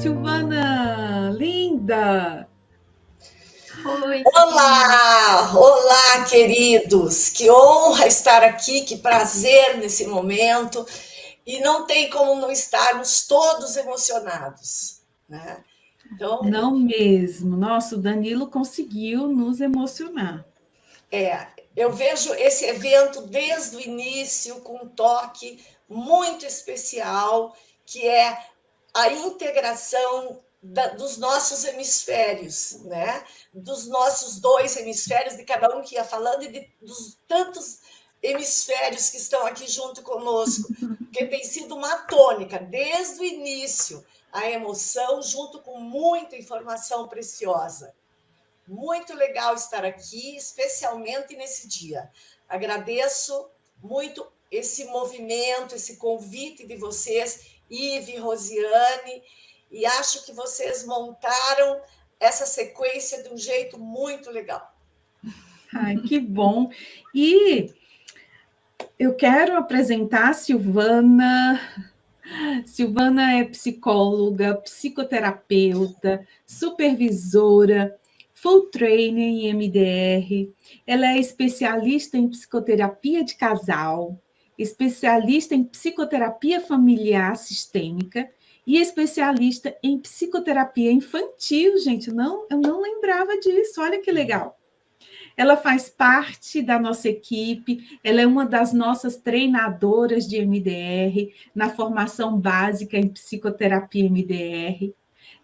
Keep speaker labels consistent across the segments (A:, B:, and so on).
A: Silvana, linda!
B: Oi,
C: Olá, olá, queridos. Que honra estar aqui, que prazer nesse momento. E não tem como não estarmos todos emocionados, né? Então,
A: Não mesmo. Nossa, o Danilo conseguiu nos emocionar.
C: eu vejo esse evento desde o início com um toque muito especial, que é a integração dos nossos hemisférios, né? Dos nossos dois hemisférios, de cada um que ia falando, e dos tantos hemisférios que estão aqui junto conosco, porque tem sido uma tônica, desde o início, a emoção, junto com muita informação preciosa. Muito legal estar aqui, especialmente nesse dia. Agradeço muito esse movimento, esse convite de vocês, Ive, Rosiane, e acho que vocês montaram essa sequência de um jeito muito legal.
A: Ai, que bom! E eu quero apresentar a Silvana. Silvana é psicóloga, psicoterapeuta, supervisora, full trainer em MDR. Ela é especialista em psicoterapia de casal, especialista em psicoterapia familiar sistêmica e especialista em psicoterapia infantil. Gente, não, eu não lembrava disso. Olha que legal. Ela faz parte da nossa equipe, ela é uma das nossas treinadoras de MDR, na formação básica em psicoterapia MDR.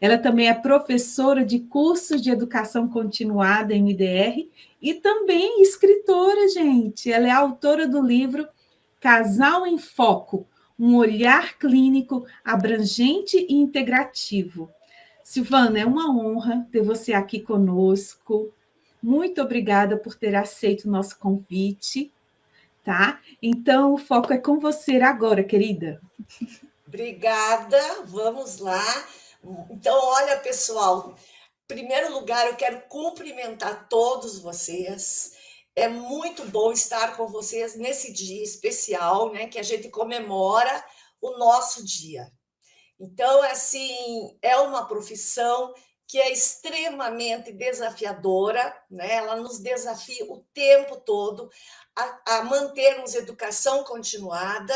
A: Ela também é professora de cursos de educação continuada em MDR e também escritora, gente. Ela é autora do livro Casal em Foco, um olhar clínico abrangente e integrativo. Silvana, é uma honra ter você aqui conosco. Muito obrigada por ter aceito o nosso convite, tá? Então, o foco é com você agora, querida.
C: Obrigada, vamos lá. Então, olha, pessoal, em primeiro lugar, eu quero cumprimentar todos vocês. É muito bom estar com vocês nesse dia especial, né, que a gente comemora o nosso dia. Então, assim, é uma profissão que é extremamente desafiadora, né? Ela nos desafia o tempo todo a mantermos educação continuada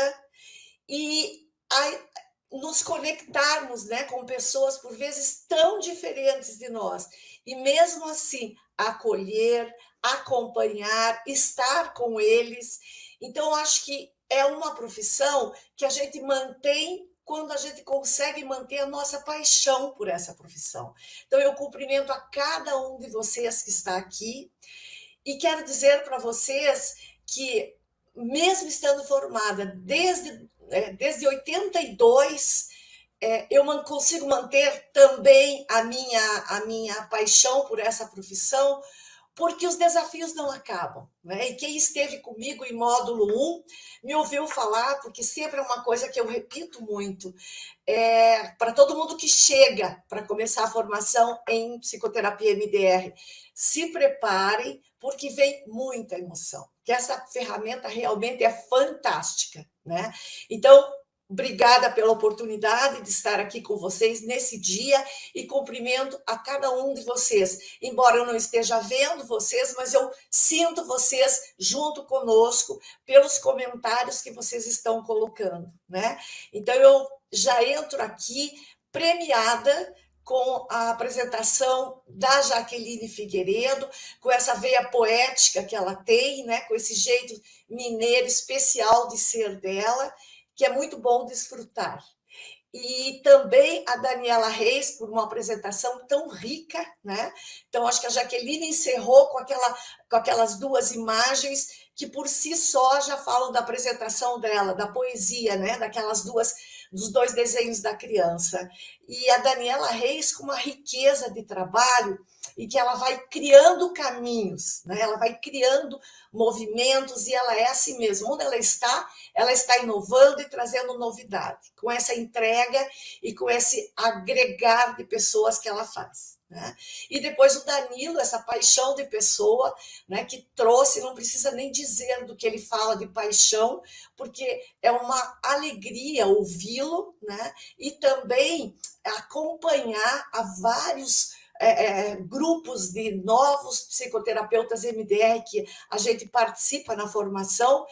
C: e nos conectarmos, né, com pessoas por vezes tão diferentes de nós e mesmo assim acolher, acompanhar, estar com eles. Então acho que é uma profissão que a gente mantém quando a gente consegue manter a nossa paixão por essa profissão. Então eu cumprimento a cada um de vocês que está aqui e quero dizer para vocês que mesmo estando formada desde 82, eu consigo manter também a minha paixão por essa profissão, porque os desafios não acabam, né? E quem esteve comigo em módulo 1 me ouviu falar, porque sempre é uma coisa que eu repito muito, para todo mundo que chega para começar a formação em psicoterapia MDR, se preparem, porque vem muita emoção, que essa ferramenta realmente é fantástica, né? Então, obrigada pela oportunidade de estar aqui com vocês nesse dia e cumprimento a cada um de vocês. Embora eu não esteja vendo vocês, mas eu sinto vocês junto conosco pelos comentários que vocês estão colocando, né? Então, eu já entro aqui premiada com a apresentação da Jaqueline Figueiredo, com essa veia poética que ela tem, né? Com esse jeito mineiro especial de ser dela, que é muito bom desfrutar. E também a Daniela Reis, por uma apresentação tão rica, né? Então, acho que a Jaqueline encerrou com aquelas duas imagens que, por si só, já falam da apresentação dela, da poesia, né? Dos dois desenhos da criança. E a Daniela Reis, com uma riqueza de trabalho, e que ela vai criando caminhos, né? Ela vai criando movimentos, e ela é assim mesmo. Onde ela está inovando e trazendo novidade, com essa entrega e com esse agregar de pessoas que ela faz. né? E depois o Danilo, essa paixão de pessoa, né, que trouxe, não precisa nem dizer do que ele fala de paixão, porque é uma alegria ouvi-lo, né? E também acompanhar a vários grupos de novos psicoterapeutas MDR que a gente participa na formação,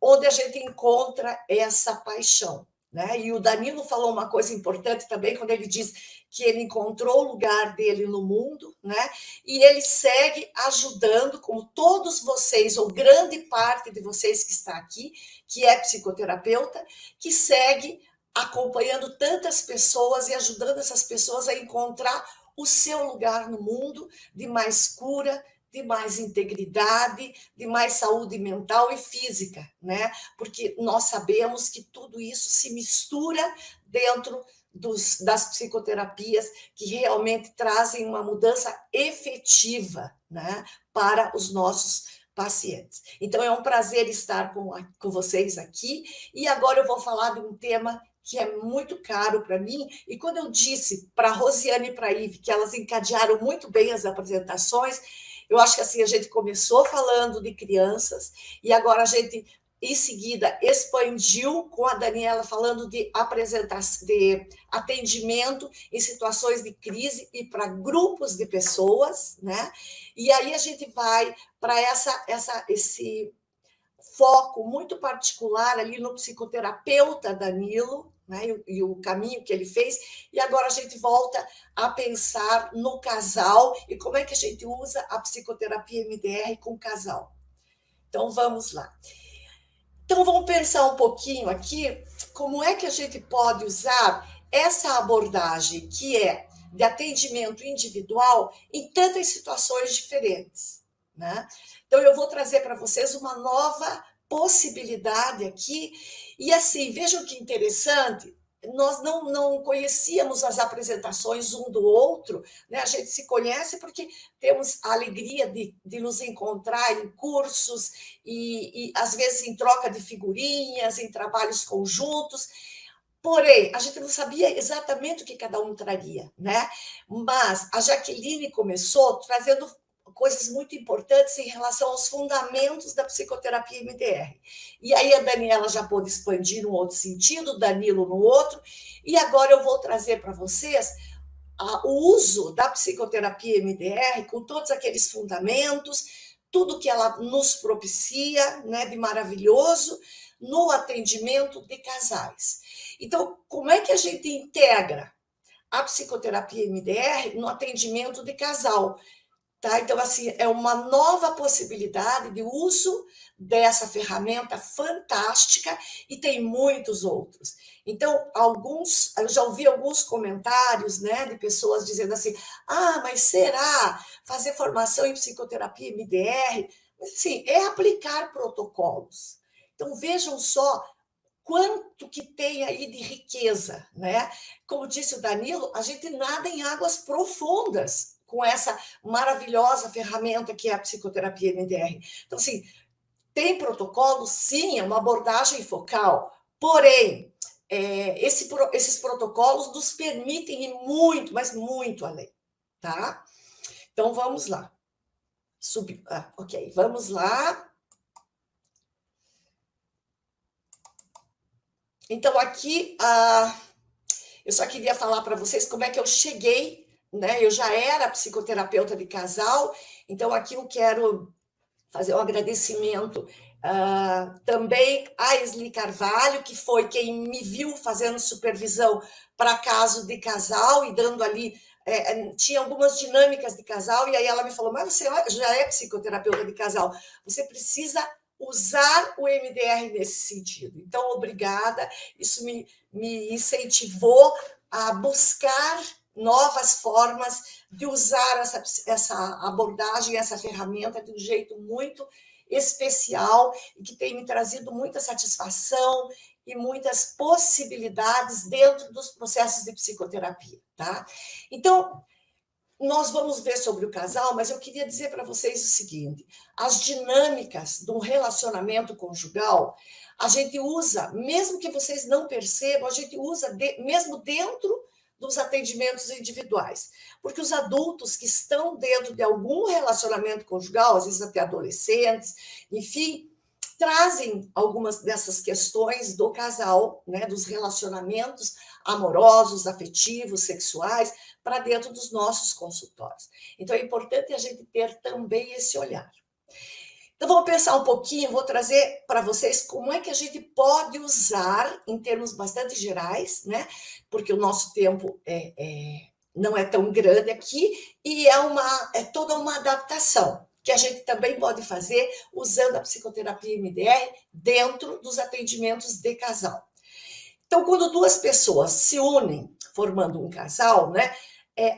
C: onde a gente encontra essa paixão, né? E o Danilo falou uma coisa importante também, quando ele diz que ele encontrou o lugar dele no mundo, né? E ele segue ajudando, como todos vocês, ou grande parte de vocês que está aqui, que é psicoterapeuta, que segue acompanhando tantas pessoas e ajudando essas pessoas a encontrar o seu lugar no mundo de mais cura, de mais integridade, de mais saúde mental e física, né? Porque nós sabemos que tudo isso se mistura dentro das psicoterapias que realmente trazem uma mudança efetiva, né, para os nossos pacientes. Então, é um prazer estar com vocês aqui, e agora eu vou falar de um tema que é muito caro para mim, e quando eu disse para a Rosiane e para a Ive que elas encadearam muito bem as apresentações, eu acho que assim, a gente começou falando de crianças, e agora a gente, em seguida, expandiu com a Daniela falando de apresentação, de atendimento em situações de crise e para grupos de pessoas, né? E aí a gente vai para esse foco muito particular ali no psicoterapeuta Danilo, né, e o caminho que ele fez, e agora a gente volta a pensar no casal e como é que a gente usa a psicoterapia MDR com o casal. Então, vamos lá. Então, vamos pensar um pouquinho aqui como é que a gente pode usar essa abordagem que é de atendimento individual em tantas situações diferentes, né? Então, eu vou trazer para vocês uma nova possibilidade aqui. E assim, vejam que interessante, nós não conhecíamos as apresentações um do outro, né? A gente se conhece porque temos a alegria de nos encontrar em cursos e às vezes em troca de figurinhas, em trabalhos conjuntos. Porém, a gente não sabia exatamente o que cada um traria, né? Mas a Jaqueline começou trazendo coisas muito importantes em relação aos fundamentos da psicoterapia MDR. E aí a Daniela já pôde expandir num outro sentido, o Danilo no outro, e agora eu vou trazer para vocês o uso da psicoterapia MDR com todos aqueles fundamentos, tudo que ela nos propicia, né, de maravilhoso no atendimento de casais. Então, como é que a gente integra a psicoterapia MDR no atendimento de casal? Tá? Então, assim, é uma nova possibilidade de uso dessa ferramenta fantástica e tem muitos outros. Então, eu já ouvi alguns comentários, né, de pessoas dizendo assim, mas será fazer formação em psicoterapia MDR? Mas, assim, é aplicar protocolos. Então, vejam só quanto que tem aí de riqueza, né? Como disse o Danilo, a gente nada em águas profundas com essa maravilhosa ferramenta que é a psicoterapia MDR. Então, assim, tem protocolo? Sim, é uma abordagem focal, porém, esses protocolos nos permitem ir muito, mas muito além, tá? Então, vamos lá. Ok, vamos lá. Então, aqui, eu só queria falar para vocês como é que eu cheguei, né? Eu já era psicoterapeuta de casal, então aqui eu quero fazer um agradecimento também a Esli Carvalho, que foi quem me viu fazendo supervisão para caso de casal e dando ali, tinha algumas dinâmicas de casal, e aí ela me falou, mas você já é psicoterapeuta de casal, você precisa usar o MDR nesse sentido. Então, obrigada, isso me incentivou a buscar novas formas de usar essa abordagem, essa ferramenta de um jeito muito especial e que tem me trazido muita satisfação e muitas possibilidades dentro dos processos de psicoterapia, tá? Então, nós vamos ver sobre o casal, mas eu queria dizer para vocês o seguinte, as dinâmicas de um relacionamento conjugal, a gente usa, mesmo que vocês não percebam, a gente usa mesmo dentro dos atendimentos individuais. Porque os adultos que estão dentro de algum relacionamento conjugal, às vezes até adolescentes, enfim, trazem algumas dessas questões do casal, né, dos relacionamentos amorosos, afetivos, sexuais, para dentro dos nossos consultórios. Então, é importante a gente ter também esse olhar. Então, vamos pensar um pouquinho, vou trazer para vocês como é que a gente pode usar, em termos bastante gerais, né? Porque o nosso tempo não é tão grande aqui, e é toda uma adaptação que a gente também pode fazer usando a psicoterapia MDR dentro dos atendimentos de casal. Então, quando duas pessoas se unem, formando um casal, né?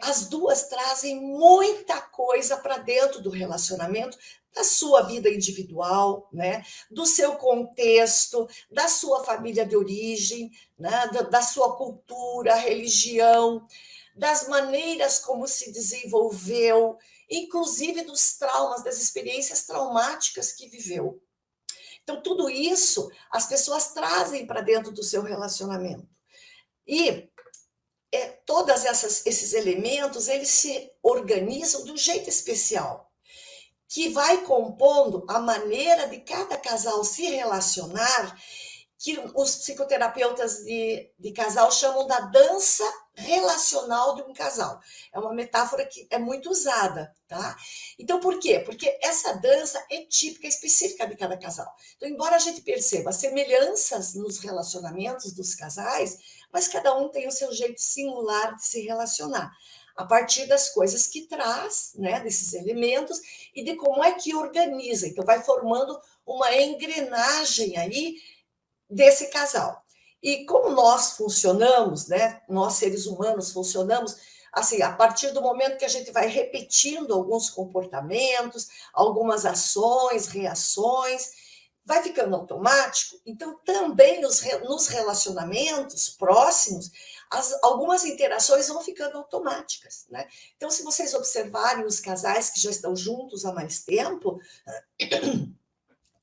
C: As duas trazem muita coisa para dentro do relacionamento, da sua vida individual, né? Do seu contexto, da sua família de origem, né? Da sua cultura, religião, das maneiras como se desenvolveu, inclusive dos traumas, das experiências traumáticas que viveu. Então, tudo isso as pessoas trazem para dentro do seu relacionamento. E todos esses elementos, eles se organizam de um jeito especial, que vai compondo a maneira de cada casal se relacionar, que os psicoterapeutas de casal chamam da dança relacional de um casal. É uma metáfora que é muito usada, tá? Então, por quê? Porque essa dança é típica, específica de cada casal. Então, embora a gente perceba semelhanças nos relacionamentos dos casais, mas cada um tem o seu jeito singular de se relacionar, a partir das coisas que traz, né, desses elementos, e de como é que organiza. Então, vai formando uma engrenagem aí desse casal. E como nós funcionamos, né? Nós seres humanos funcionamos assim, a partir do momento que a gente vai repetindo alguns comportamentos, algumas ações, reações, vai ficando automático. Então, também nos relacionamentos próximos, algumas interações vão ficando automáticas, né? Então, se vocês observarem os casais que já estão juntos há mais tempo,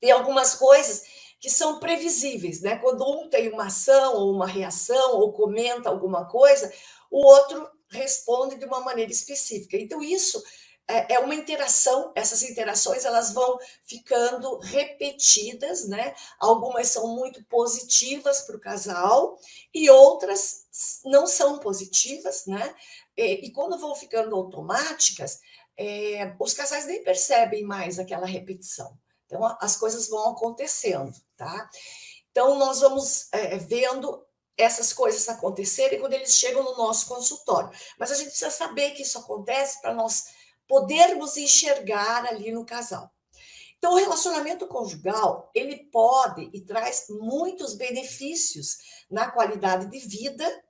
C: tem algumas coisas que são previsíveis, né? Quando um tem uma ação ou uma reação ou comenta alguma coisa, o outro responde de uma maneira específica. Então, isso é uma interação, essas interações elas vão ficando repetidas, né? Algumas são muito positivas para o casal e outras não são positivas, né? E quando vão ficando automáticas, os casais nem percebem mais aquela repetição. Então, as coisas vão acontecendo, tá? Então, nós vamos vendo essas coisas acontecerem quando eles chegam no nosso consultório. Mas a gente precisa saber que isso acontece para nós podermos enxergar ali no casal. Então, o relacionamento conjugal, ele pode e traz muitos benefícios na qualidade de vida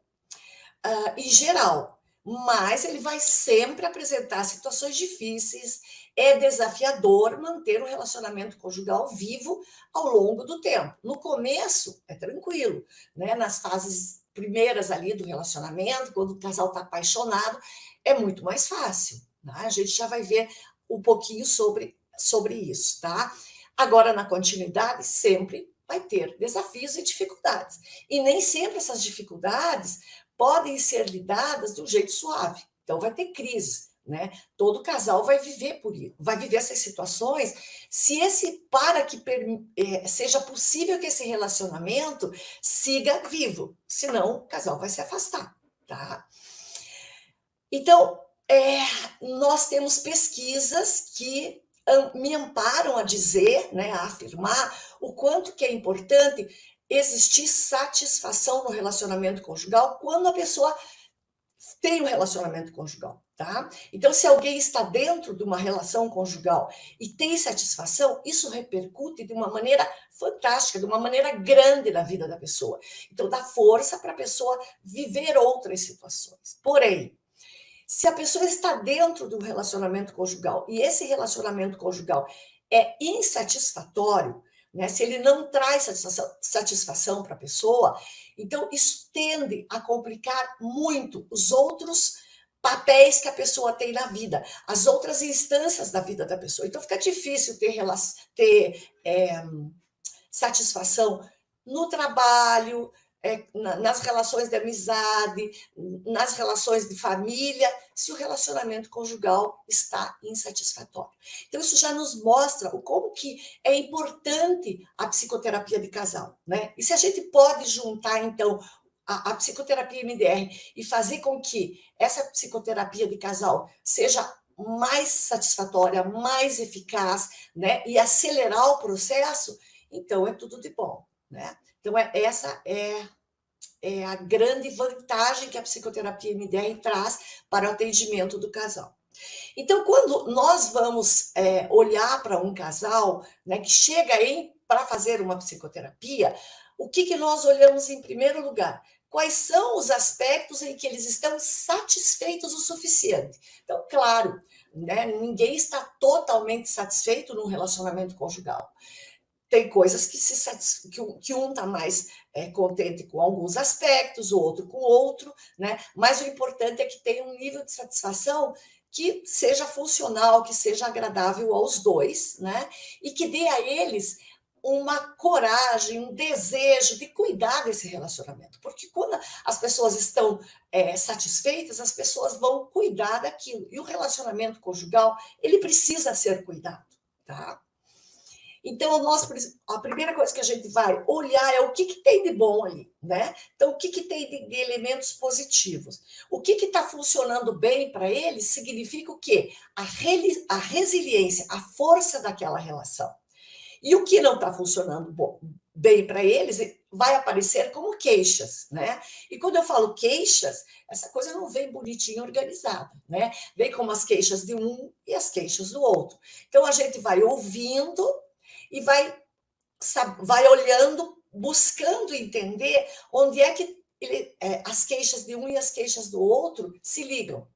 C: em geral, mas ele vai sempre apresentar situações difíceis, é desafiador manter o relacionamento conjugal vivo ao longo do tempo. No começo, é tranquilo, né? Nas fases primeiras ali do relacionamento, quando o casal está apaixonado, é muito mais fácil, né? A gente já vai ver um pouquinho sobre isso, tá? Agora, na continuidade, sempre vai ter desafios e dificuldades. E nem sempre essas dificuldades podem ser lidadas de um jeito suave. Então, vai ter crise, né? Todo casal vai viver por isso, vai viver essas situações. Para que seja possível que esse relacionamento siga vivo, senão o casal vai se afastar, tá? Então, nós temos pesquisas que me amparam a dizer, né, a afirmar o quanto que é importante existir satisfação no relacionamento conjugal quando a pessoa tem um relacionamento conjugal, tá? Então, se alguém está dentro de uma relação conjugal e tem satisfação, isso repercute de uma maneira fantástica, de uma maneira grande na vida da pessoa. Então, dá força para a pessoa viver outras situações. Porém, se a pessoa está dentro de um relacionamento conjugal e esse relacionamento conjugal é insatisfatório, né? Se ele não traz satisfação para a pessoa, então isso tende a complicar muito os outros papéis que a pessoa tem na vida, as outras instâncias da vida da pessoa. Então fica difícil ter satisfação no trabalho, nas relações de amizade, nas relações de família, se o relacionamento conjugal está insatisfatório. Então, isso já nos mostra como que é importante a psicoterapia de casal, né? E se a gente pode juntar, então, a psicoterapia MDR e fazer com que essa psicoterapia de casal seja mais satisfatória, mais eficaz, né? E acelerar o processo, então é tudo de bom, né? Então, essa é a grande vantagem que a psicoterapia MDR traz para o atendimento do casal. Então, quando nós vamos olhar para um casal, né, que chega para fazer uma psicoterapia, o que nós olhamos em primeiro lugar? Quais são os aspectos em que eles estão satisfeitos o suficiente? Então, claro, né, ninguém está totalmente satisfeito num relacionamento conjugal. Tem coisas que um está mais contente com alguns aspectos, o outro com outro, né? Mas o importante é que tenha um nível de satisfação que seja funcional, que seja agradável aos dois, né? E que dê a eles uma coragem, um desejo de cuidar desse relacionamento. Porque quando as pessoas estão satisfeitas, as pessoas vão cuidar daquilo. E o relacionamento conjugal, ele precisa ser cuidado, tá? Então, a primeira coisa que a gente vai olhar é o que tem de bom ali, né? Então, o que tem de elementos positivos? O que está funcionando bem para eles significa o quê? A resiliência, a força daquela relação. E o que não está funcionando bem para eles vai aparecer como queixas, né? E quando eu falo queixas, essa coisa não vem bonitinha, organizada, né? Vem como as queixas de um e as queixas do outro. Então, a gente vai ouvindo e vai olhando, buscando entender onde é que as queixas de um e as queixas do outro se ligam,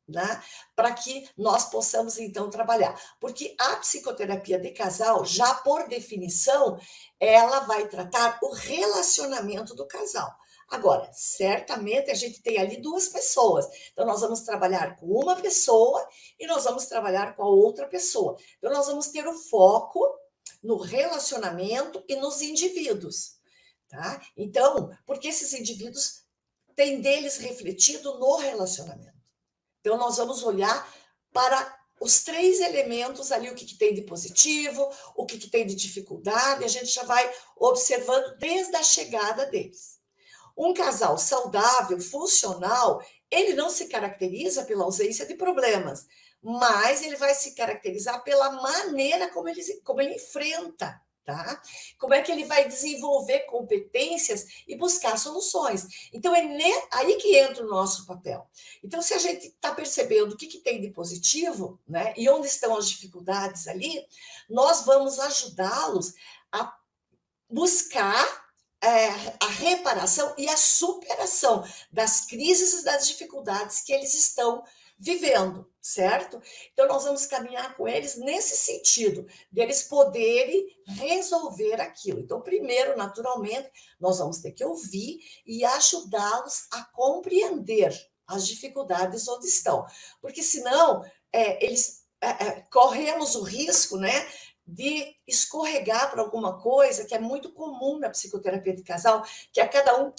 C: né? Para que nós possamos, então, trabalhar. Porque a psicoterapia de casal, já por definição, ela vai tratar o relacionamento do casal. Agora, certamente a gente tem ali duas pessoas. Então, nós vamos trabalhar com uma pessoa e nós vamos trabalhar com a outra pessoa. Então, nós vamos ter o foco no relacionamento e nos indivíduos, tá? Então, porque esses indivíduos têm deles refletido no relacionamento. Então, nós vamos olhar para os três elementos ali, o que tem de positivo, o que tem de dificuldade, a gente já vai observando desde a chegada deles. Um casal saudável, funcional, ele não se caracteriza pela ausência de problemas, mas ele vai se caracterizar pela maneira como ele enfrenta, tá? Como é que ele vai desenvolver competências e buscar soluções. Então, é aí que entra o nosso papel. Então, se a gente está percebendo o que tem de positivo, né, e onde estão as dificuldades ali, nós vamos ajudá-los a buscar a reparação e a superação das crises e das dificuldades que eles estão vivendo, certo? Então, nós vamos caminhar com eles nesse sentido, deles poderem resolver aquilo. Então, primeiro, naturalmente, nós vamos ter que ouvir e ajudá-los a compreender as dificuldades onde estão. Porque, senão, corremos o risco, né, de escorregar para alguma coisa que é muito comum na psicoterapia de casal, que é cada um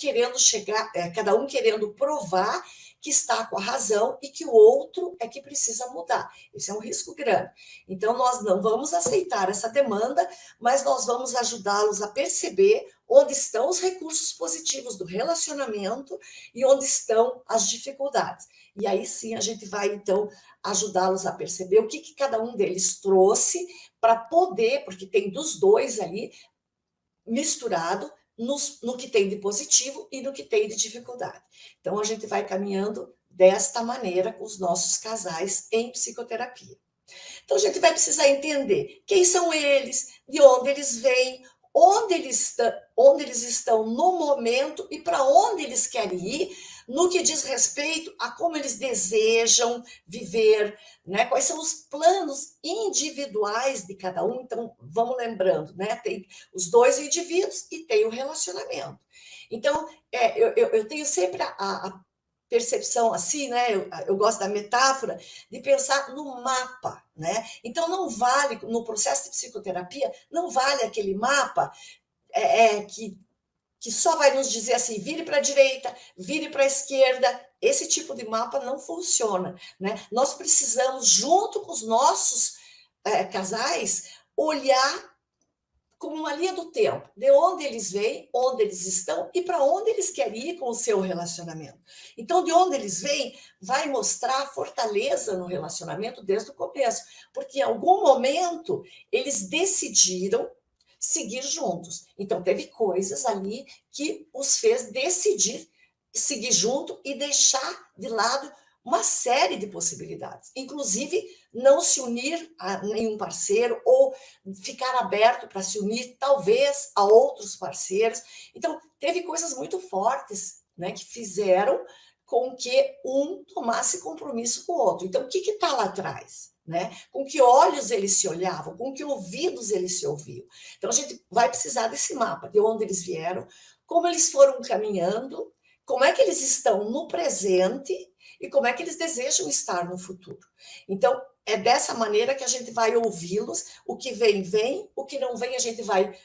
C: querendo provar que está com a razão e que o outro é que precisa mudar. Esse é um risco grande. Então, nós não vamos aceitar essa demanda, mas nós vamos ajudá-los a perceber onde estão os recursos positivos do relacionamento e onde estão as dificuldades. E aí sim a gente vai, então, ajudá-los a perceber o que cada um deles trouxe para poder, porque tem dos dois ali misturado no que tem de positivo e no que tem de dificuldade. Então, a gente vai caminhando desta maneira com os nossos casais em psicoterapia. Então, a gente vai precisar entender quem são eles, de onde eles vêm, onde eles estão no momento e para onde eles querem ir, no que diz respeito a como eles desejam viver, né? Quais são os planos individuais de cada um. Então, vamos lembrando, né? Tem os dois indivíduos e tem o relacionamento. Então, eu tenho sempre a percepção assim, né? Eu gosto da metáfora de pensar no mapa, né? Então, não vale, no processo de psicoterapia, não vale aquele mapa que que só vai nos dizer assim, vire para a direita, vire para a esquerda. Esse tipo de mapa não funciona, né? Nós precisamos, junto com os nossos casais, olhar como uma linha do tempo, de onde eles vêm, onde eles estão e para onde eles querem ir com o seu relacionamento. Então, de onde eles vêm, vai mostrar a fortaleza no relacionamento desde o começo, porque em algum momento eles decidiram seguir juntos. Então, teve coisas ali que os fez decidir seguir junto e deixar de lado uma série de possibilidades, inclusive não se unir a nenhum parceiro ou ficar aberto para se unir, talvez, a outros parceiros. Então, teve coisas muito fortes, né, que fizeram com que um tomasse compromisso com o outro. Então, o que está lá atrás? Né? Com que olhos eles se olhavam, com que ouvidos eles se ouviam. Então, a gente vai precisar desse mapa, de onde eles vieram, como eles foram caminhando, como é que eles estão no presente e como é que eles desejam estar no futuro. Então, é dessa maneira que a gente vai ouvi-los, o que vem, vem, o que não vem, a gente vai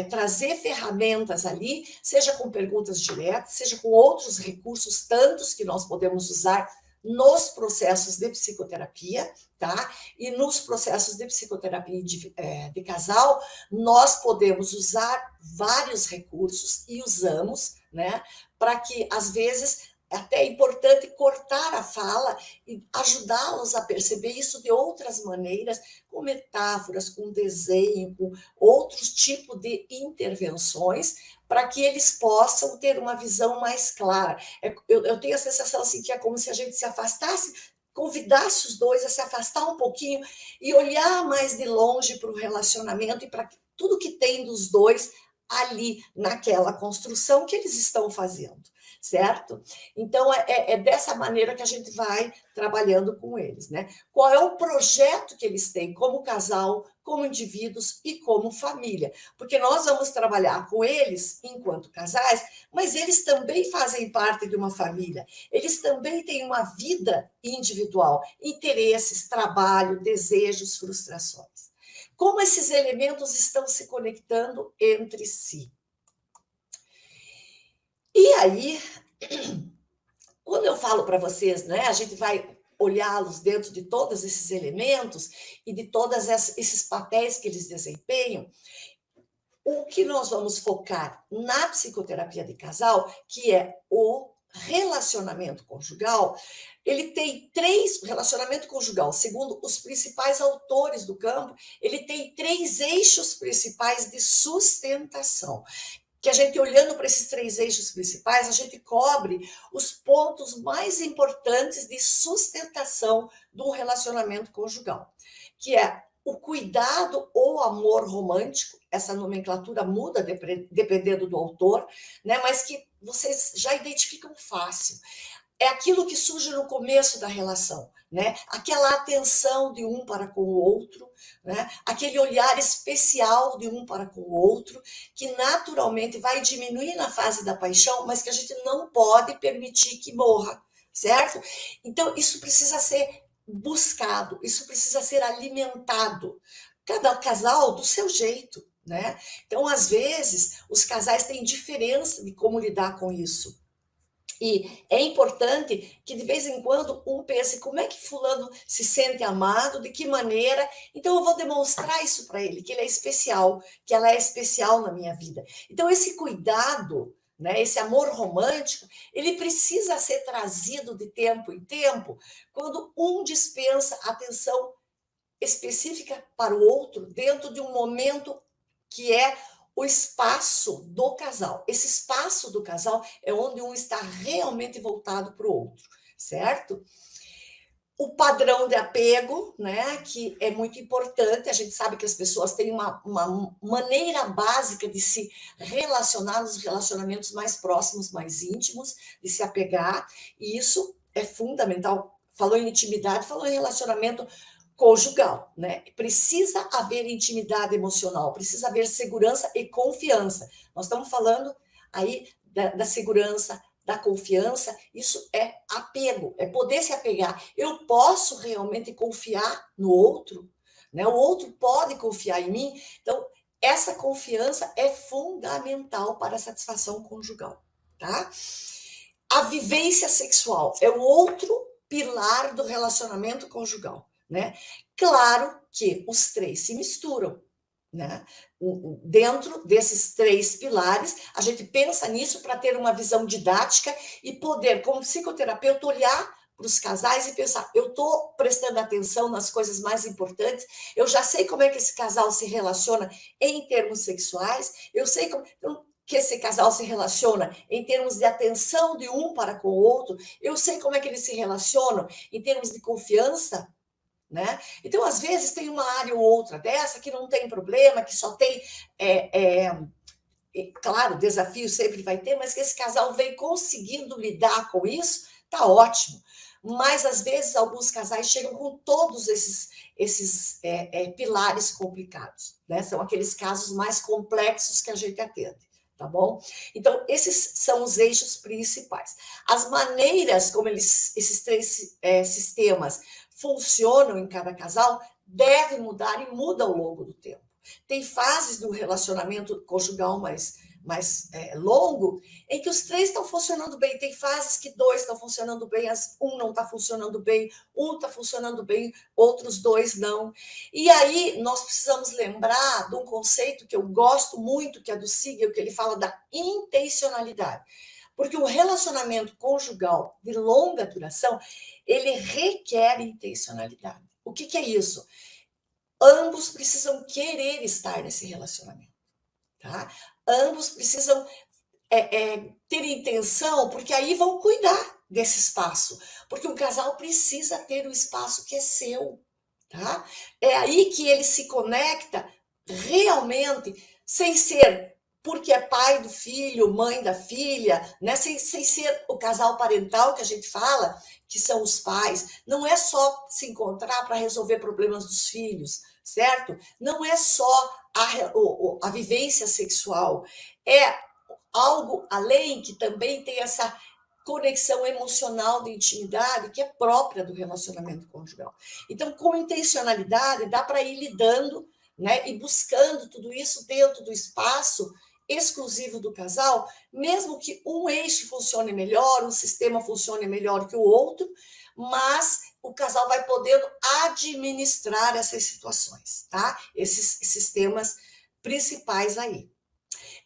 C: trazer ferramentas ali, seja com perguntas diretas, seja com outros recursos, tantos que nós podemos usar nos processos de psicoterapia, tá? E nos processos de psicoterapia de casal, nós podemos usar vários recursos e usamos, né? Para que, às vezes, é até importante cortar a fala e ajudá-los a perceber isso de outras maneiras, com metáforas, com desenho, com outros tipos de intervenções, para que eles possam ter uma visão mais clara. Eu tenho a sensação assim, que é como se a gente se afastasse, convidasse os dois a se afastar um pouquinho e olhar mais de longe para o relacionamento e para tudo que tem dos dois ali naquela construção que eles estão fazendo, certo? Então, é dessa maneira que a gente vai trabalhando com eles, né? Qual é o projeto que eles têm como casal, como indivíduos e como família? Porque nós vamos trabalhar com eles enquanto casais, mas eles também fazem parte de uma família. Eles também têm uma vida individual, interesses, trabalho, desejos, frustrações. Como esses elementos estão se conectando entre si? E aí, quando eu falo para vocês, né, a gente vai olhá-los dentro de todos esses elementos e de todos esses papéis que eles desempenham, o que nós vamos focar na psicoterapia de casal, que é o relacionamento conjugal, ele tem relacionamento conjugal, segundo os principais autores do campo, ele tem 3 eixos principais de sustentação. Que a gente, olhando para esses 3 eixos principais, a gente cobre os pontos mais importantes de sustentação do relacionamento conjugal, que é o cuidado ou amor romântico, essa nomenclatura muda dependendo do autor, né? Mas que vocês já identificam fácil. É aquilo que surge no começo da relação, né? Aquela atenção de um para com o outro, né? Aquele olhar especial de um para com o outro, que naturalmente vai diminuir na fase da paixão, mas que a gente não pode permitir que morra, certo? Então, isso precisa ser buscado, isso precisa ser alimentado. Cada casal do seu jeito, né? Então, às vezes, os casais têm diferença de como lidar com isso. E é importante que, de vez em quando, um pense como é que fulano se sente amado, de que maneira. Então, eu vou demonstrar isso para ele, que ele é especial, que ela é especial na minha vida. Então, esse cuidado, né, esse amor romântico, ele precisa ser trazido de tempo em tempo, quando um dispensa atenção específica para o outro, dentro de um momento que é o espaço do casal. Esse espaço do casal é onde um está realmente voltado para o outro, certo? O padrão de apego, né, que é muito importante, a gente sabe que as pessoas têm uma maneira básica de se relacionar nos relacionamentos mais próximos, mais íntimos, de se apegar, e isso é fundamental. Falou em intimidade, falou em relacionamento conjugal, né? Precisa haver intimidade emocional, precisa haver segurança e confiança. Nós estamos falando aí da segurança, da confiança, isso é apego, é poder se apegar. Eu posso realmente confiar no outro, né? O outro pode confiar em mim. Então, essa confiança é fundamental para a satisfação conjugal, tá? A vivência sexual é o outro pilar do relacionamento conjugal, né? Claro que os três se misturam, né? Dentro desses três pilares, a gente pensa nisso para ter uma visão didática e poder, como psicoterapeuta, olhar para os casais e pensar, eu estou prestando atenção nas coisas mais importantes, eu já sei como é que esse casal se relaciona em termos sexuais, eu sei como que esse casal se relaciona em termos de atenção de um para com o outro, eu sei como é que eles se relacionam em termos de confiança, né? Então, às vezes, tem uma área ou outra dessa que não tem problema, que só tem, claro, desafio sempre vai ter, mas que esse casal vem conseguindo lidar com isso, tá ótimo. Mas, às vezes, alguns casais chegam com todos esses pilares complicados, né? São aqueles casos mais complexos que a gente atende, tá bom? Então, esses são os eixos principais. As maneiras como esses três sistemas funcionam em cada casal deve mudar e muda ao longo do tempo. Tem fases do relacionamento conjugal mais longo em que os três estão funcionando bem. Tem fases que dois estão funcionando bem, um não está funcionando bem, um está funcionando bem, outros dois não. E aí nós precisamos lembrar de um conceito que eu gosto muito, que é do Siegel, que ele fala da intencionalidade. Porque o relacionamento conjugal de longa duração, ele requer intencionalidade. O que é isso? Ambos precisam querer estar nesse relacionamento, tá? Ambos precisam ter intenção, porque aí vão cuidar desse espaço. Porque o casal precisa ter o espaço que é seu, tá? É aí que ele se conecta realmente, sem ser porque é pai do filho, mãe da filha, né? Sem ser o casal parental que a gente fala, que são os pais. Não é só se encontrar para resolver problemas dos filhos, certo? Não é só a vivência sexual, é algo além que também tem essa conexão emocional de intimidade que é própria do relacionamento conjugal. Então, com intencionalidade, dá para ir lidando, né, e buscando tudo isso dentro do espaço exclusivo do casal, mesmo que um eixo funcione melhor, um sistema funcione melhor que o outro, mas o casal vai podendo administrar essas situações, tá? Esses sistemas principais aí.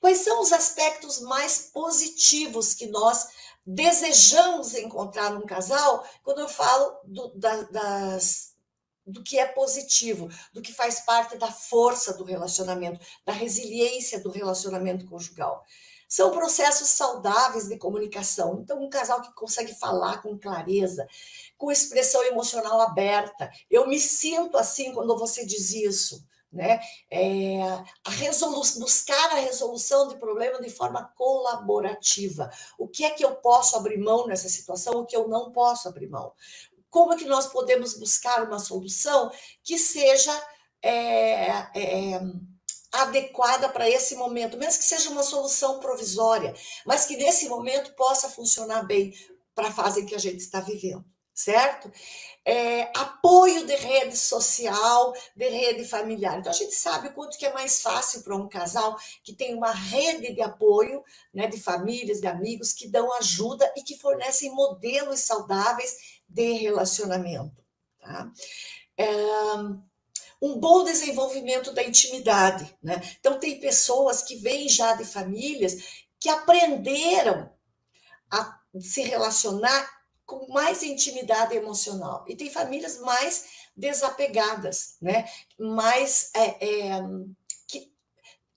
C: Quais são os aspectos mais positivos que nós desejamos encontrar num casal quando eu falo do que é positivo, do que faz parte da força do relacionamento, da resiliência do relacionamento conjugal? São processos saudáveis de comunicação. Então, um casal que consegue falar com clareza, com expressão emocional aberta. Eu me sinto assim quando você diz isso, né? Buscar a resolução de problema de forma colaborativa. O que é que eu posso abrir mão nessa situação, o que eu não posso abrir mão? Como é que nós podemos buscar uma solução que seja adequada para esse momento, mesmo que seja uma solução provisória, mas que nesse momento possa funcionar bem para a fase em que a gente está vivendo, certo? Apoio de rede social, de rede familiar. Então, a gente sabe o quanto que é mais fácil para um casal que tem uma rede de apoio, né, de famílias, de amigos, que dão ajuda e que fornecem modelos saudáveis de relacionamento, tá? Um bom desenvolvimento da intimidade, né? Então, tem pessoas que vêm já de famílias que aprenderam a se relacionar com mais intimidade emocional. E tem famílias mais desapegadas, né? Mais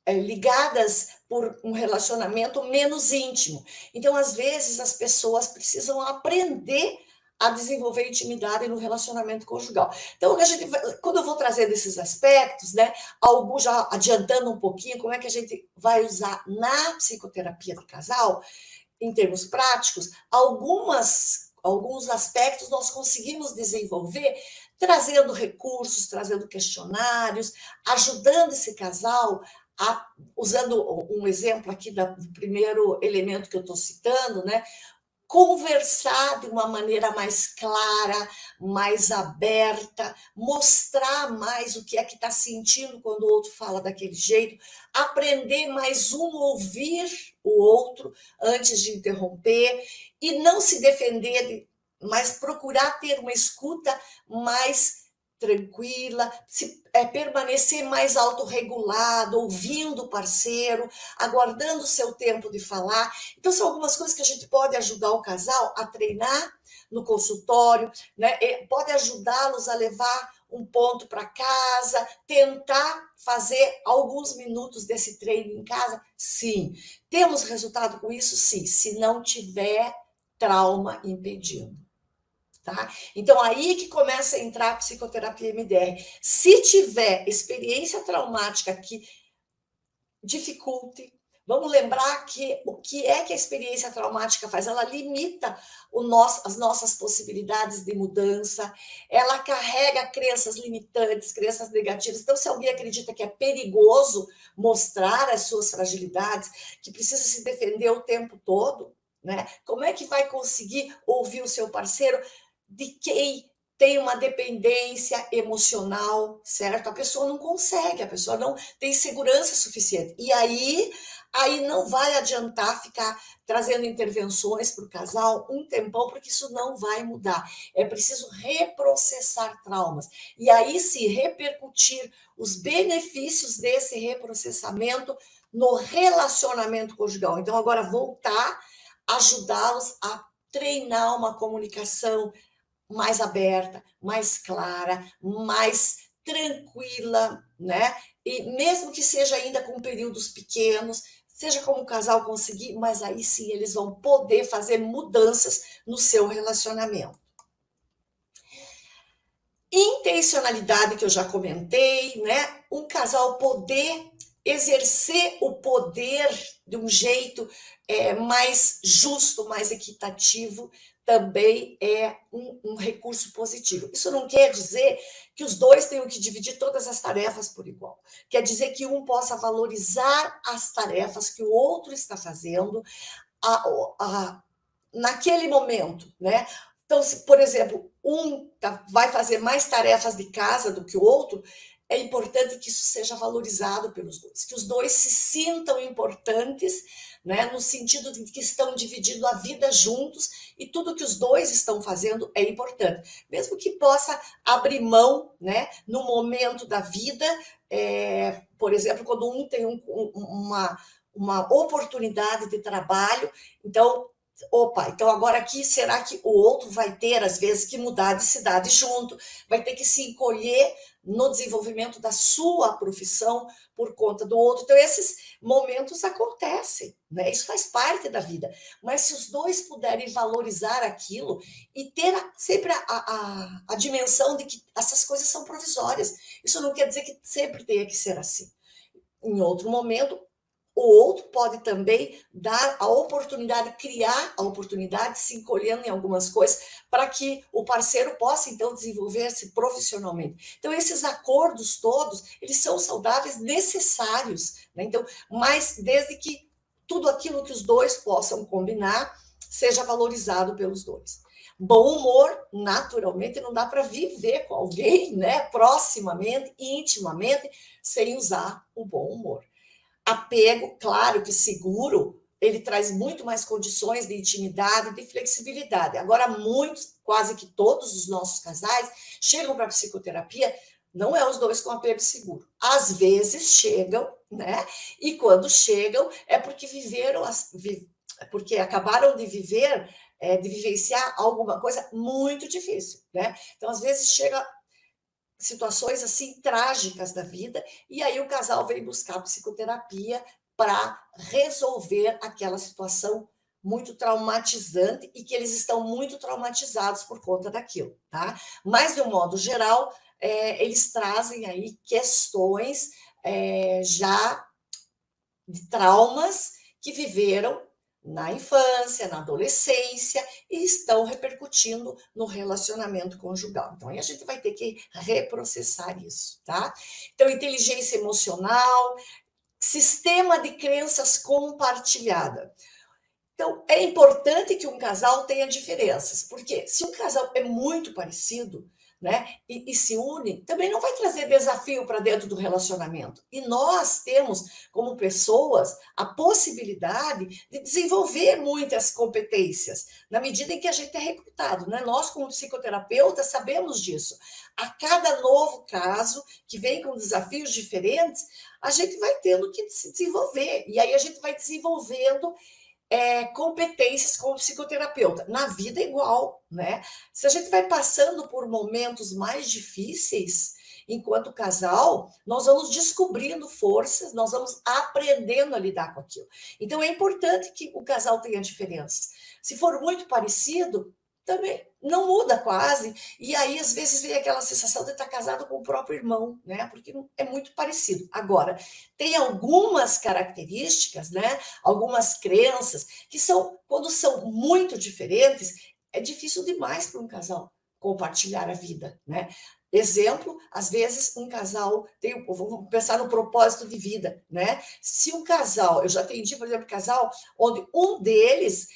C: ligadas por um relacionamento menos íntimo. Então, às vezes, as pessoas precisam aprender a desenvolver intimidade no relacionamento conjugal. Então, quando eu vou trazendo esses aspectos, né, algo já adiantando um pouquinho, como é que a gente vai usar na psicoterapia de casal, em termos práticos, alguns aspectos nós conseguimos desenvolver trazendo recursos, trazendo questionários, ajudando esse casal, usando um exemplo aqui do primeiro elemento que eu estou citando, né? conversar de uma maneira mais clara, mais aberta, mostrar mais o que é que está sentindo quando o outro fala daquele jeito, aprender mais um ouvir o outro antes de interromper e não se defender, mas procurar ter uma escuta mais tranquila, permanecer mais autorregulado, ouvindo o parceiro, aguardando o seu tempo de falar. Então, são algumas coisas que a gente pode ajudar o casal a treinar no consultório, né? Pode ajudá-los a levar um ponto para casa, tentar fazer alguns minutos desse treino em casa. Sim. Temos resultado com isso? Sim. Se não tiver trauma impedindo. Tá? Então, aí que começa a entrar a psicoterapia MDR. Se tiver experiência traumática que dificulte, vamos lembrar que o que é que a experiência traumática faz? Ela limita as nossas possibilidades de mudança, ela carrega crenças limitantes, crenças negativas. Então, se alguém acredita que é perigoso mostrar as suas fragilidades, que precisa se defender o tempo todo, né? Como é que vai conseguir ouvir o seu parceiro de quem tem uma dependência emocional, certo? A pessoa não consegue, a pessoa não tem segurança suficiente. E aí não vai adiantar ficar trazendo intervenções para o casal um tempão, porque isso não vai mudar. É preciso reprocessar traumas. E aí sim, repercutir os benefícios desse reprocessamento no relacionamento conjugal. Então, agora voltar, ajudá-los a treinar uma comunicação mais aberta, mais clara, mais tranquila, né? E mesmo que seja ainda com períodos pequenos, seja como o casal conseguir, mas aí sim eles vão poder fazer mudanças no seu relacionamento. Intencionalidade, que eu já comentei, né? Um casal poder exercer o poder de um jeito mais justo, mais equitativo, também é um recurso positivo. Isso não quer dizer que os dois tenham que dividir todas as tarefas por igual. Quer dizer que um possa valorizar as tarefas que o outro está fazendo naquele momento, né? Então, se, por exemplo, vai fazer mais tarefas de casa do que o outro, é importante que isso seja valorizado pelos dois, que os dois se sintam importantes, né, no sentido de que estão dividindo a vida juntos e tudo que os dois estão fazendo é importante, mesmo que possa abrir mão, né, no momento da vida, por exemplo, quando um tem uma oportunidade de trabalho, então então agora aqui será que o outro vai ter, às vezes, que mudar de cidade junto, vai ter que se encolher no desenvolvimento da sua profissão por conta do outro. Então, esses momentos acontecem, né? Isso faz parte da vida. Mas se os dois puderem valorizar aquilo e ter sempre a dimensão de que essas coisas são provisórias, isso não quer dizer que sempre tenha que ser assim. Em outro momento, o outro pode também dar a oportunidade, criar a oportunidade, se encolhendo em algumas coisas, para que o parceiro possa, então, desenvolver-se profissionalmente. Então, esses acordos todos, eles são saudáveis, necessários, né? Então, mas desde que tudo aquilo que os dois possam combinar seja valorizado pelos dois. Bom humor, naturalmente, não dá para viver com alguém, né, proximamente, intimamente, sem usar o bom humor. Apego, claro que seguro, ele traz muito mais condições de intimidade e de flexibilidade. Agora, muitos, quase que todos os nossos casais, chegam para a psicoterapia, não é os dois com apego seguro. Às vezes chegam, né? E quando chegam, é porque porque acabaram de vivenciar alguma coisa muito difícil, né? Então, às vezes chega situações assim trágicas da vida, e aí o casal vem buscar psicoterapia para resolver aquela situação muito traumatizante e que eles estão muito traumatizados por conta daquilo, tá? Mas, de um modo geral, eles trazem aí questões já de traumas que viveram na infância, na adolescência e estão repercutindo no relacionamento conjugal. Então, aí a gente vai ter que reprocessar isso, tá? Então, inteligência emocional, sistema de crenças compartilhada. Então, é importante que um casal tenha diferenças, porque se um casal é muito parecido, né, e se une, também não vai trazer desafio para dentro do relacionamento. E nós temos, como pessoas, a possibilidade de desenvolver muitas competências, na medida em que a gente é recrutado, né? Nós, como psicoterapeutas, sabemos disso. A cada novo caso que vem com desafios diferentes, a gente vai tendo que se desenvolver. E aí a gente vai desenvolvendo competências como psicoterapeuta. Na vida é igual, né? Se a gente vai passando por momentos mais difíceis, enquanto casal, nós vamos descobrindo forças, nós vamos aprendendo a lidar com aquilo. Então é importante que o casal tenha diferenças. Se for muito parecido, também não muda quase, e aí às vezes vem aquela sensação de estar casado com o próprio irmão, né? Porque é muito parecido. Agora, tem algumas características, né? Algumas crenças que são, quando são muito diferentes, é difícil demais para um casal compartilhar a vida, né? Exemplo, às vezes um casal tem, vamos pensar no propósito de vida, né? Se um casal, eu já atendi, por exemplo, casal onde um deles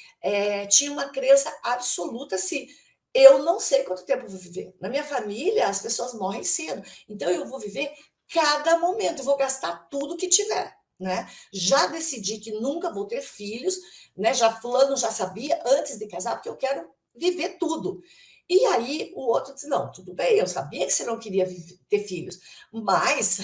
C: tinha uma crença absoluta assim, eu não sei quanto tempo eu vou viver. Na minha família, as pessoas morrem cedo, então eu vou viver cada momento, eu vou gastar tudo que tiver, né? Já decidi que nunca vou ter filhos, né? Já fulano já sabia antes de casar, porque eu quero viver tudo. E aí o outro disse: não, tudo bem, eu sabia que você não queria ter filhos, mas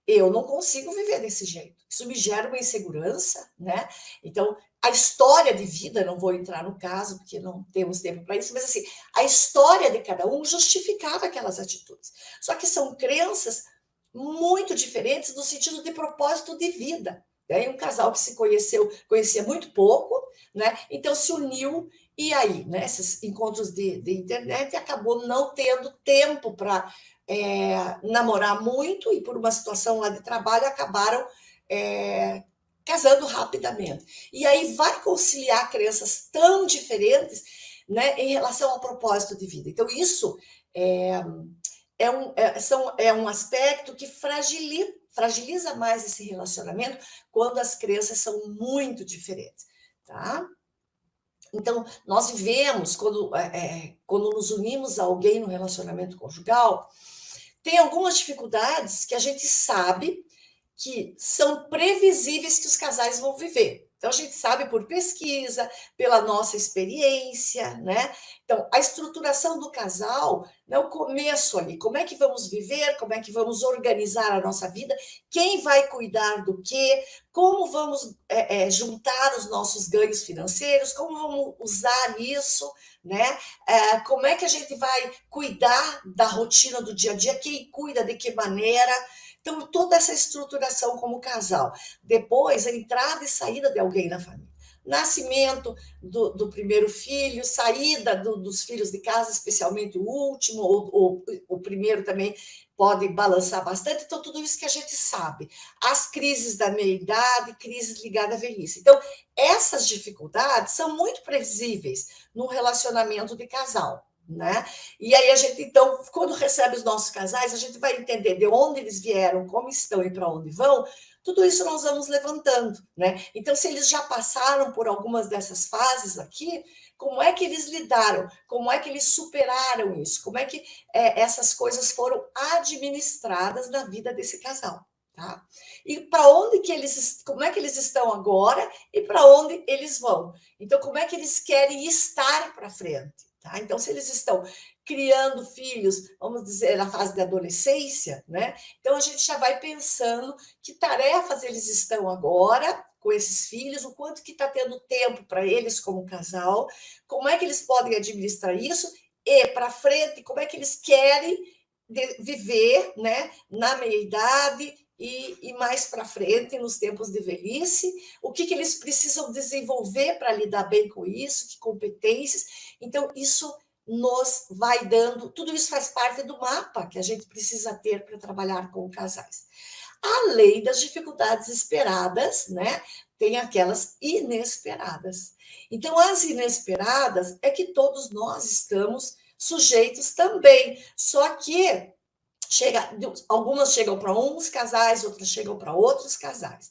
C: eu não consigo viver desse jeito. Isso me gera uma insegurança, né? Então, a história de vida, não vou entrar no caso, porque não temos tempo para isso, mas assim, a história de cada um justificava aquelas atitudes. Só que são crenças muito diferentes no sentido de propósito de vida. Né? Um casal que se conhecia muito pouco, né? Então se uniu, e aí, né? Esses encontros de internet acabou não tendo tempo para namorar muito, e por uma situação lá de trabalho acabaram casando rapidamente. E aí vai conciliar crenças tão diferentes, né, em relação ao propósito de vida. Então, isso é um aspecto que fragiliza mais esse relacionamento quando as crenças são muito diferentes, tá? Então, nós vivemos, quando nos unimos a alguém no relacionamento conjugal, tem algumas dificuldades que a gente sabe que são previsíveis que os casais vão viver. Então, a gente sabe por pesquisa, pela nossa experiência, né? Então, a estruturação do casal, né, o começo ali, como é que vamos viver, como é que vamos organizar a nossa vida, quem vai cuidar do quê, como vamos juntar os nossos ganhos financeiros, como vamos usar isso, né? Como é que a gente vai cuidar da rotina do dia a dia, quem cuida de que maneira. Então, toda essa estruturação como casal. Depois, a entrada e saída de alguém na família. Nascimento do primeiro filho, saída dos filhos de casa, especialmente o último, ou o primeiro também pode balançar bastante. Então, tudo isso que a gente sabe. As crises da meia-idade, crises ligadas à velhice. Então, essas dificuldades são muito previsíveis no relacionamento de casal. Né? E aí a gente, então, quando recebe os nossos casais, a gente vai entender de onde eles vieram, como estão e para onde vão, tudo isso nós vamos levantando, né? Então, se eles já passaram por algumas dessas fases aqui, como é que eles lidaram? Como é que eles superaram isso? Como é que essas coisas foram administradas na vida desse casal, tá? E para onde que eles, como é que eles estão agora e para onde eles vão? Então, como é que eles querem estar para frente? Tá? Então, se eles estão criando filhos, vamos dizer, na fase da adolescência, né? Então a gente já vai pensando que tarefas eles estão agora com esses filhos, o quanto que está tendo tempo para eles como casal, como é que eles podem administrar isso e para frente, como é que eles querem viver, né, na meia-idade e mais para frente, nos tempos de velhice, o que eles precisam desenvolver para lidar bem com isso, que competências. Então, isso nos vai dando, tudo isso faz parte do mapa que a gente precisa ter para trabalhar com casais. Além das dificuldades esperadas, né? Tem aquelas inesperadas. Então, as inesperadas é que todos nós estamos sujeitos também. Só que algumas chegam para uns casais, outras chegam para outros casais.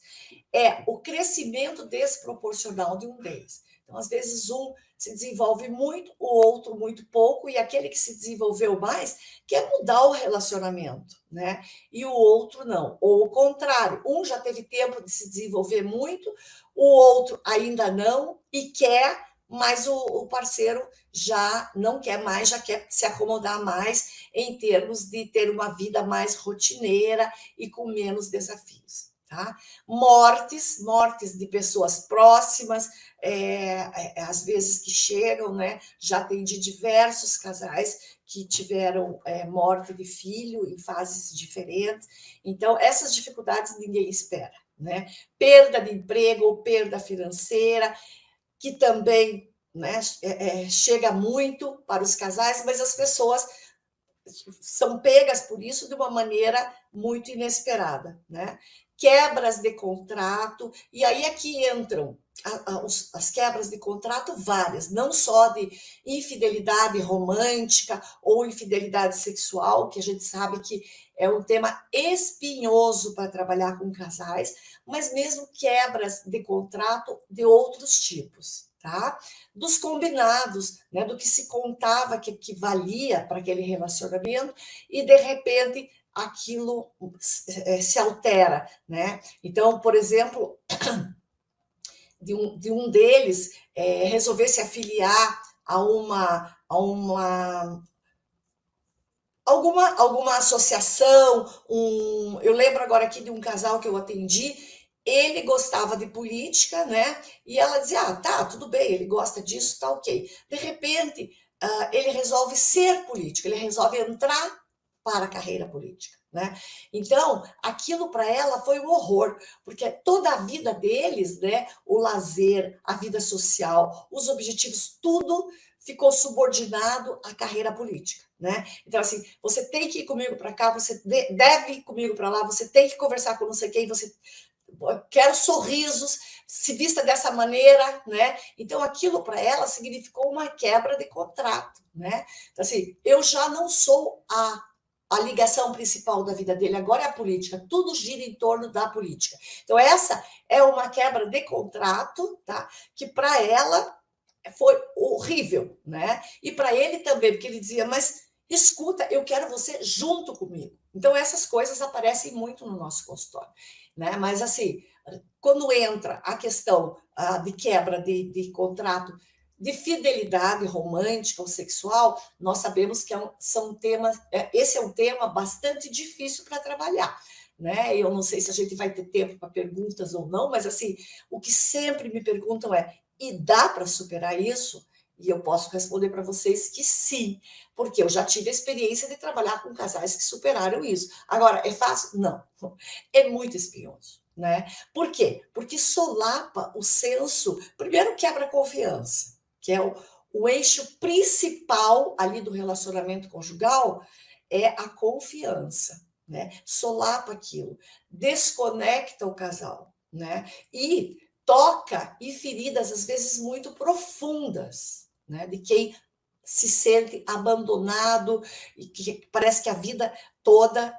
C: É o crescimento desproporcional de um deles. Então, às vezes, um se desenvolve muito, o outro muito pouco, e aquele que se desenvolveu mais quer mudar o relacionamento, né? E o outro não. Ou o contrário, um já teve tempo de se desenvolver muito, o outro ainda não, e quer, mas o parceiro já não quer mais, já quer se acomodar mais em termos de ter uma vida mais rotineira e com menos desafios. Tá? Mortes de pessoas próximas, às vezes que chegam, né? Já atendi diversos casais que tiveram morte de filho em fases diferentes. Então, essas dificuldades ninguém espera, né? Perda de emprego ou perda financeira, que também, né, chega muito para os casais, mas as pessoas são pegas por isso de uma maneira muito inesperada, né? Quebras de contrato, e aí é que entram as quebras de contrato várias, não só de infidelidade romântica ou infidelidade sexual, que a gente sabe que é um tema espinhoso para trabalhar com casais, mas mesmo quebras de contrato de outros tipos, tá? Dos combinados, né, do que se contava que valia para aquele relacionamento, e de repente aquilo se altera, né? Então, por exemplo, de um deles resolver se afiliar alguma associação, eu lembro agora aqui de um casal que eu atendi, ele gostava de política, né? E ela dizia, tá, tudo bem, ele gosta disso, tá ok. De repente, ele resolve ser político, ele resolve entrar para a carreira política, né? Então, aquilo para ela foi um horror, porque toda a vida deles, né, o lazer, a vida social, os objetivos, tudo ficou subordinado à carreira política, né? Então, assim, você tem que ir comigo para cá, você deve ir comigo para lá, você tem que conversar com não sei quem, você quer sorrisos, se vista dessa maneira, né? Então, aquilo para ela significou uma quebra de contrato, né? Então, assim, eu já não sou a ligação principal da vida dele, agora é a política, tudo gira em torno da política. Então, essa é uma quebra de contrato, tá? Que para ela foi horrível, né? E para ele também, porque ele dizia, mas escuta, eu quero você junto comigo. Então, essas coisas aparecem muito no nosso consultório, né? Mas, assim, quando entra a questão de quebra de contrato, de fidelidade romântica ou sexual, nós sabemos que são temas, esse é um tema bastante difícil para trabalhar, né? Eu não sei se a gente vai ter tempo para perguntas ou não, mas assim, o que sempre me perguntam é: e dá para superar isso? E eu posso responder para vocês que sim, porque eu já tive a experiência de trabalhar com casais que superaram isso. Agora, é fácil? Não. É muito espinhoso, né? Por quê? Porque solapa o senso, primeiro quebra a confiança, que é o eixo principal ali do relacionamento conjugal, é a confiança, né? Solapa aquilo, desconecta o casal, né? E toca em feridas, às vezes, muito profundas, né? De quem se sente abandonado e que parece que a vida toda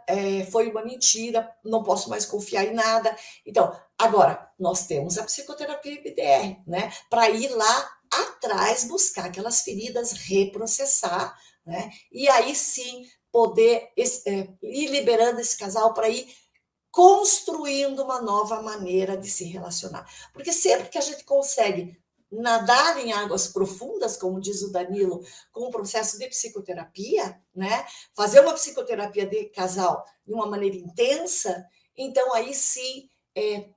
C: foi uma mentira, não posso mais confiar em nada. Então, agora, nós temos a psicoterapia IBDR, né? Para ir lá atrás, buscar aquelas feridas, reprocessar, né? E aí sim poder ir liberando esse casal para ir construindo uma nova maneira de se relacionar. Porque sempre que a gente consegue nadar em águas profundas, como diz o Danilo, com o processo de psicoterapia, né? Fazer uma psicoterapia de casal de uma maneira intensa, então aí sim,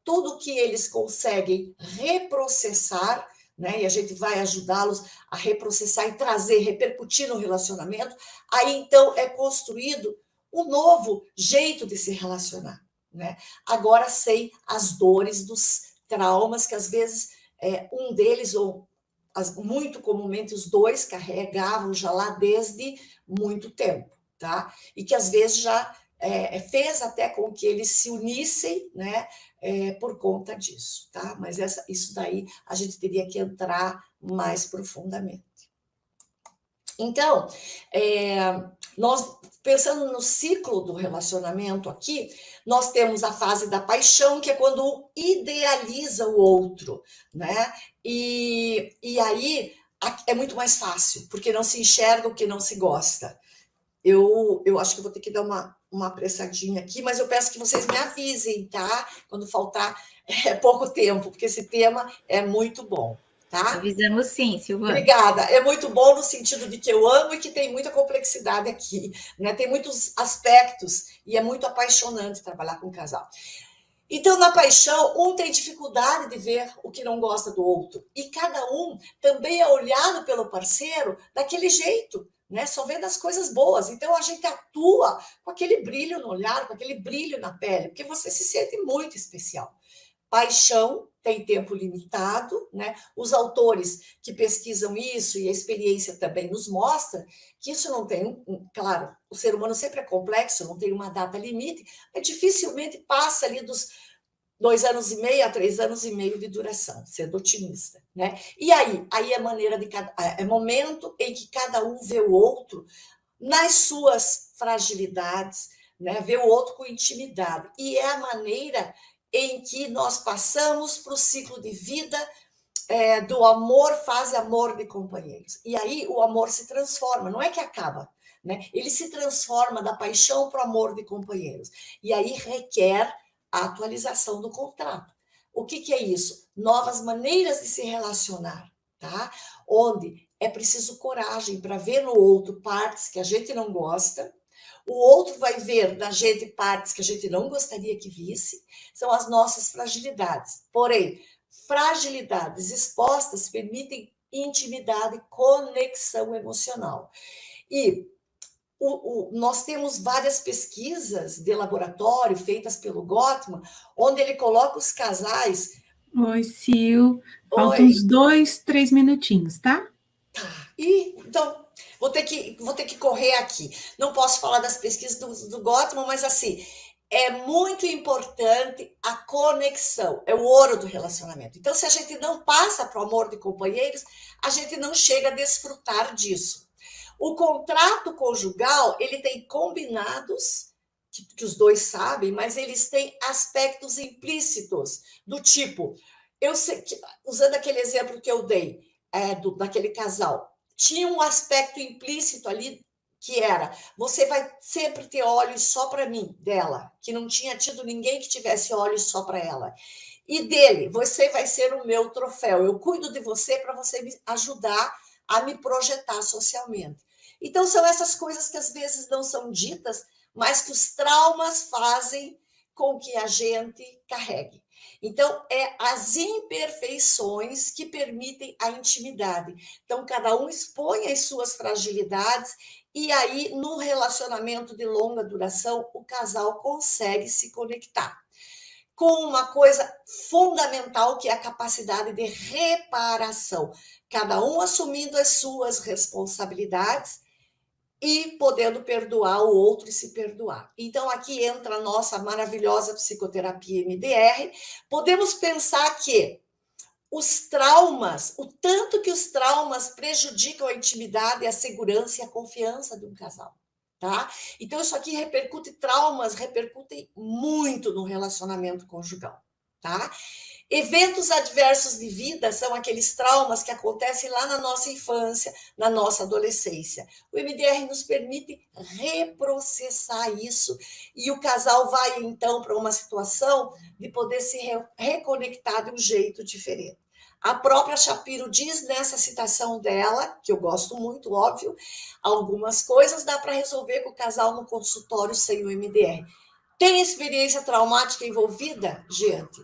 C: tudo que eles conseguem reprocessar, né? E a gente vai ajudá-los a reprocessar e trazer, repercutir no relacionamento, aí então é construído um novo jeito de se relacionar, né? Agora sem as dores dos traumas que às vezes um deles, ou muito comumente os dois, carregavam já lá desde muito tempo, tá? E que às vezes já fez até com que eles se unissem, né? Por conta disso, tá? Mas isso daí a gente teria que entrar mais profundamente. Então, Nós, pensando no ciclo do relacionamento aqui, nós temos a fase da paixão, que é quando um idealiza o outro, né? E aí é muito mais fácil, porque não se enxerga o que não se gosta. Eu acho que eu vou ter que dar uma apressadinha aqui, mas eu peço que vocês me avisem, tá? Quando faltar pouco tempo, porque esse tema é muito bom, tá?
B: Avisamos sim, Silvana.
C: Obrigada. É muito bom no sentido de que eu amo e que tem muita complexidade aqui, né? Tem muitos aspectos e é muito apaixonante trabalhar com um casal. Então, na paixão, um tem dificuldade de ver o que não gosta do outro. E cada um também é olhado pelo parceiro daquele jeito, né? Só vendo as coisas boas. Então, a gente atua com aquele brilho no olhar, com aquele brilho na pele, porque você se sente muito especial. Paixão tem tempo limitado, né? Os autores que pesquisam isso e a experiência também nos mostra que isso não tem, claro, o ser humano sempre é complexo, não tem uma data limite, mas dificilmente passa ali dos 2 anos e meio a 3 anos e meio de duração, sendo otimista, né? E aí é maneira de é momento em que cada um vê o outro nas suas fragilidades, né? Vê o outro com intimidade. E é a maneira em que nós passamos para o ciclo de vida do amor, fase amor de companheiros. E aí o amor se transforma, não é que acaba, né? Ele se transforma da paixão para o amor de companheiros. E aí requer a atualização do contrato. O que é isso? Novas maneiras de se relacionar, tá? Onde é preciso coragem para ver no outro partes que a gente não gosta, o outro vai ver na gente partes que a gente não gostaria que visse, são as nossas fragilidades. Porém, fragilidades expostas permitem intimidade e conexão emocional. E nós temos várias pesquisas de laboratório feitas pelo Gottman, onde ele coloca os casais.
A: Oi, Sil. Faltam
C: Oi.
A: uns 2, 3 minutinhos, tá?
C: Tá. Então, vou ter que correr aqui. Não posso falar das pesquisas do Gottman, mas assim, é muito importante a conexão, é o ouro do relacionamento. Então, se a gente não passa para o amor de companheiros, a gente não chega a desfrutar disso. O contrato conjugal, ele tem combinados, que os dois sabem, mas eles têm aspectos implícitos, do tipo, eu sei que, usando aquele exemplo que eu dei, daquele casal, tinha um aspecto implícito ali que era, você vai sempre ter olhos só para mim, dela, que não tinha tido ninguém que tivesse olhos só para ela. E dele, você vai ser o meu troféu, eu cuido de você para você me ajudar a me projetar socialmente. Então, são essas coisas que às vezes não são ditas, mas que os traumas fazem com que a gente carregue. Então, é as imperfeições que permitem a intimidade. Então, cada um expõe as suas fragilidades e aí, no relacionamento de longa duração, o casal consegue se conectar com uma coisa fundamental, que é a capacidade de reparação. Cada um assumindo as suas responsabilidades e podendo perdoar o outro e se perdoar. Então, aqui entra a nossa maravilhosa psicoterapia MDR. Podemos pensar que os traumas, o tanto que os traumas prejudicam a intimidade, a segurança e a confiança de um casal, tá? Então, isso aqui traumas repercutem muito no relacionamento conjugal, tá? Eventos adversos de vida são aqueles traumas que acontecem lá na nossa infância, na nossa adolescência. O MDR nos permite reprocessar isso e o casal vai, então, para uma situação de poder se reconectar de um jeito diferente. A própria Shapiro diz nessa citação dela, que eu gosto muito, óbvio, algumas coisas dá para resolver com o casal no consultório sem o MDR. Tem experiência traumática envolvida? Gente,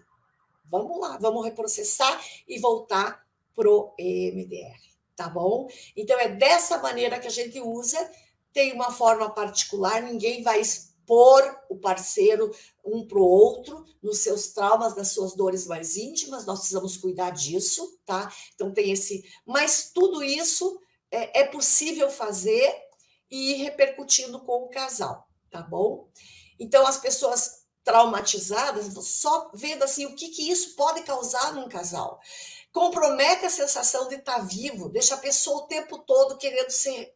C: vamos lá, vamos reprocessar e voltar pro EMDR, tá bom? Então, é dessa maneira que a gente usa, tem uma forma particular, ninguém vai expor o parceiro um para o outro, nos seus traumas, nas suas dores mais íntimas, nós precisamos cuidar disso, tá? Então, tem esse... Mas tudo isso é possível fazer e ir repercutindo com o casal, tá bom? Então, as pessoas traumatizadas, só vendo assim o que isso pode causar num casal. Compromete a sensação de estar vivo, deixa a pessoa o tempo todo querendo ser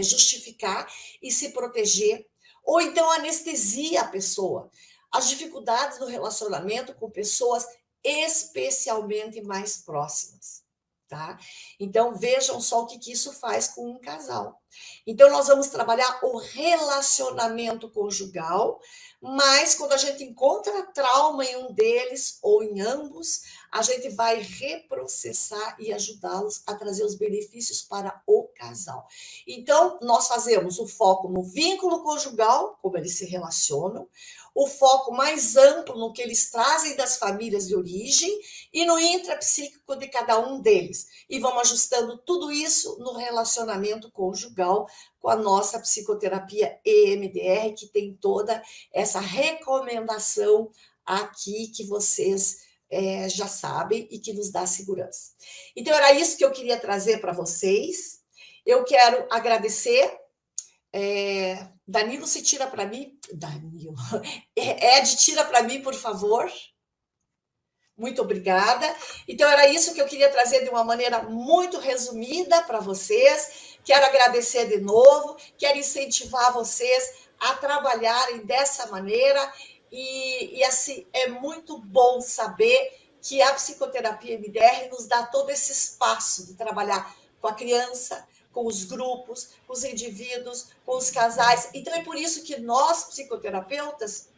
C: justificar e se proteger, ou então anestesia a pessoa. As dificuldades no relacionamento com pessoas especialmente mais próximas, tá? Então, vejam só o que isso faz com um casal. Então, nós vamos trabalhar o relacionamento conjugal, mas quando a gente encontra trauma em um deles ou em ambos, a gente vai reprocessar e ajudá-los a trazer os benefícios para o casal. Então, nós fazemos o foco no vínculo conjugal, como eles se relacionam, o foco mais amplo no que eles trazem das famílias de origem e no intrapsíquico de cada um deles. E vamos ajustando tudo isso no relacionamento conjugal com a nossa psicoterapia EMDR, que tem toda essa recomendação aqui que vocês já sabem e que nos dá segurança. Então, era isso que eu queria trazer para vocês. Eu quero agradecer. Danilo, se tira para mim. Danilo. Ed, tira para mim, por favor. Muito obrigada. Então, era isso que eu queria trazer de uma maneira muito resumida para vocês. Quero agradecer de novo, quero incentivar vocês a trabalharem dessa maneira. E assim, é muito bom saber que a psicoterapia MDR nos dá todo esse espaço de trabalhar com a criança, com os grupos, com os indivíduos, com os casais. Então, é por isso que nós, psicoterapeutas,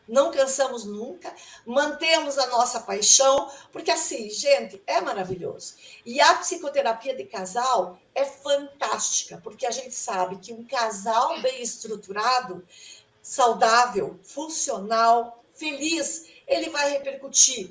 C: não cansamos nunca, mantemos a nossa paixão, porque assim, gente, é maravilhoso. E a psicoterapia de casal é fantástica, porque a gente sabe que um casal bem estruturado, saudável, funcional, feliz, ele vai repercutir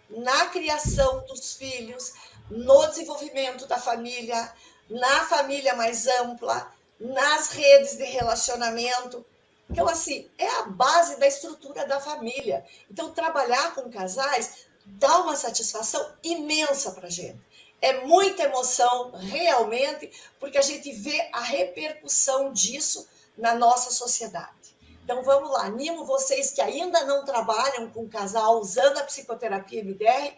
C: na criação dos filhos, no desenvolvimento da família, na família mais ampla, nas redes de relacionamento. Então, assim, é a base da estrutura da família. Então, trabalhar com casais dá uma satisfação imensa para a gente. É muita emoção, realmente, porque a gente vê a repercussão disso na nossa sociedade. Então, vamos lá, animo vocês que ainda não trabalham com casal usando a psicoterapia MDR,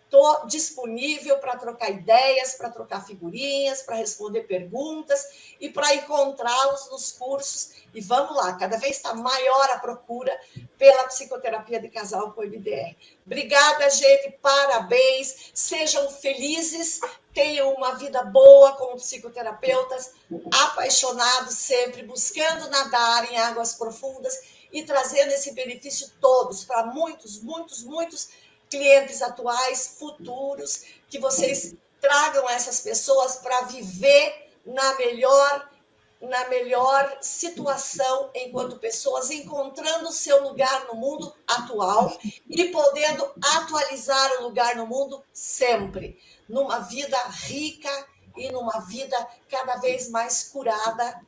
C: estou disponível para trocar ideias, para trocar figurinhas, para responder perguntas e para encontrá-los nos cursos. E vamos lá, cada vez está maior a procura pela psicoterapia de casal com MDR. Obrigada, gente, parabéns, sejam felizes, tenham uma vida boa como psicoterapeutas, apaixonados sempre, buscando nadar em águas profundas e trazendo esse benefício todos para muitos, muitos, muitos clientes atuais, futuros, que vocês tragam essas pessoas para viver na melhor situação enquanto pessoas, encontrando o seu lugar no mundo atual e podendo atualizar o lugar no mundo sempre, numa vida rica e numa vida cada vez mais curada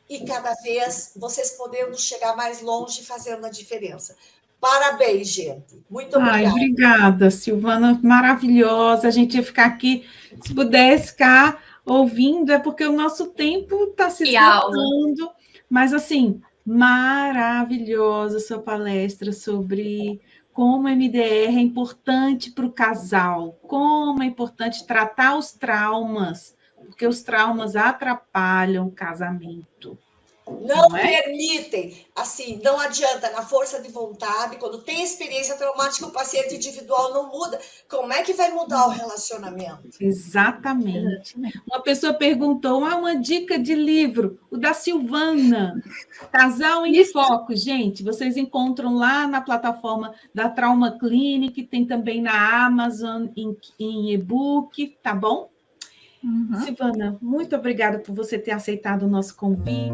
C: e cada vez vocês podendo chegar mais longe fazendo a diferença. Parabéns, gente. Muito obrigada.
A: Obrigada, Silvana, maravilhosa. A gente ia ficar aqui, se pudesse ficar ouvindo, é porque o nosso tempo está se esgotando. Mas, assim, maravilhosa sua palestra sobre como a MDR é importante para o casal, como é importante tratar os traumas, porque os traumas atrapalham o casamento.
C: Não permitem, assim, não adianta, na força de vontade, quando tem experiência traumática, o paciente individual não muda. Como é que vai mudar o relacionamento?
A: Exatamente. Uma pessoa perguntou, uma dica de livro, o da Silvana, Casal em Foco. Gente, vocês encontram lá na plataforma da Trauma Clinic, tem também na Amazon em e-book, tá bom? Silvana, muito obrigada por você ter aceitado o nosso convite.